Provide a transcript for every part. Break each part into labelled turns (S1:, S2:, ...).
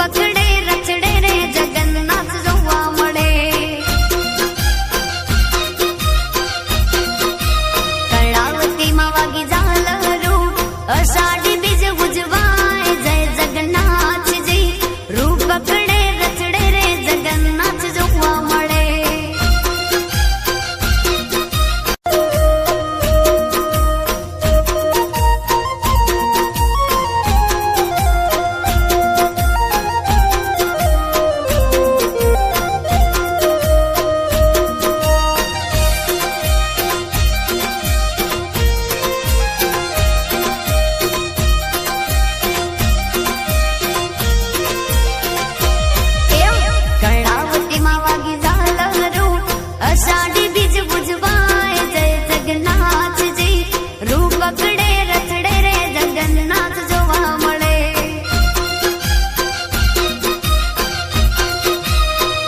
S1: પકડે રચડે રે જગન્નાથ જોવા મળે. કર્ણાવતીમાં વાગી ઝાલરું અષાઢી બીજ ઉજવાય જય જગન્નાથજી. રૂપ પકડે રચડે રે જગન્નાથ જોવા મળે. અષાઢી બીજ ઉજવાય જય જગન્નાથજી. રૂપ પકડે રચડે રે જગન્નાથ જોવા મળે.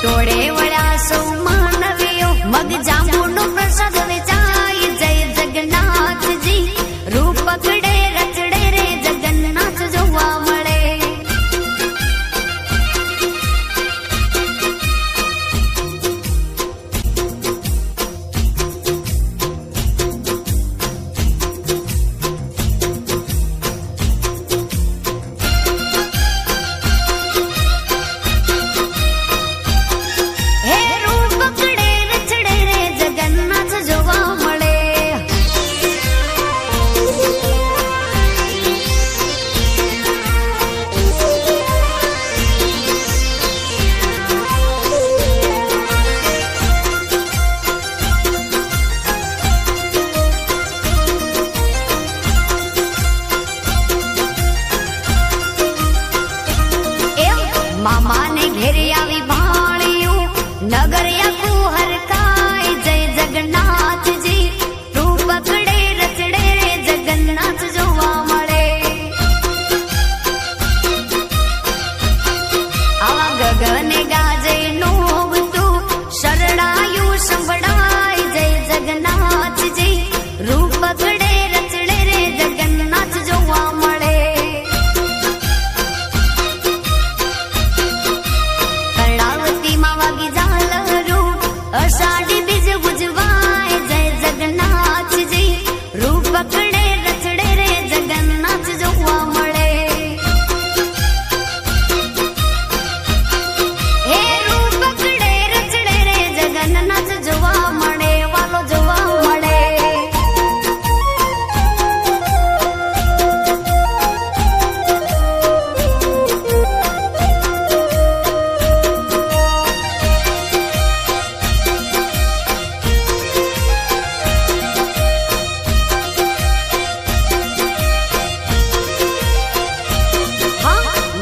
S1: ટોળે વળ્યા સૌ માનવીઓ મગ જાંબુનો પ્રસાદ વેચાય જય જગન્નાથજી. રૂપ પકડે રચડે રે જગન્નાથ જોવા મળે. મામાને ઘેરે આવી ભાણ્યું નગર આખું હરખાય જય જગન્નાથજી. રૂપ પકડે રચડે રે જગન્નાથ જોવા મળે. આવા ગગને ગાજે નોવતું શરણાયું સંભળાય જય જગન્નાથજી. રૂપ પકડે રચડે રે જગન્નાથ જોવા મળે. અષાઢી બીજ ઉજવાય જય જગન્નાથજી. રૂપ પકડે રચડે રે જગન્નાથ જોવા મળે. હે રૂપ પકડે રચડે રે જગન્નાથ જોવા મળે. વાલો જોવા મળે.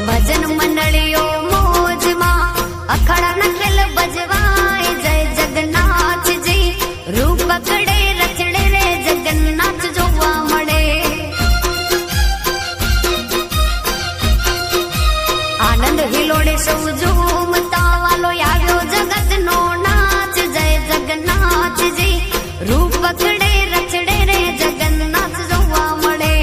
S1: ભજન મંડળીઓ મોજમાં અખાડાના ખેલ બજવાય જય જગન્નાથજી. રૂપ પકડે રચડે રે જગન્નાથ જોવા મળે. આનંદ હિલોડે સૌ ઝૂમતા વાલો આવ્યો જગતનો નાચ જય જગન્નાથજી. રૂપ પકડે રચડે રે જગન્નાથ જોવા મળે.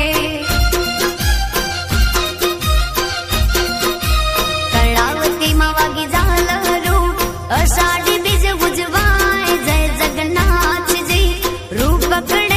S1: વાગી ઝાલરું અષાઢી બીજ ઉજવાય જય જગન્નાથજી. રૂપ પકડે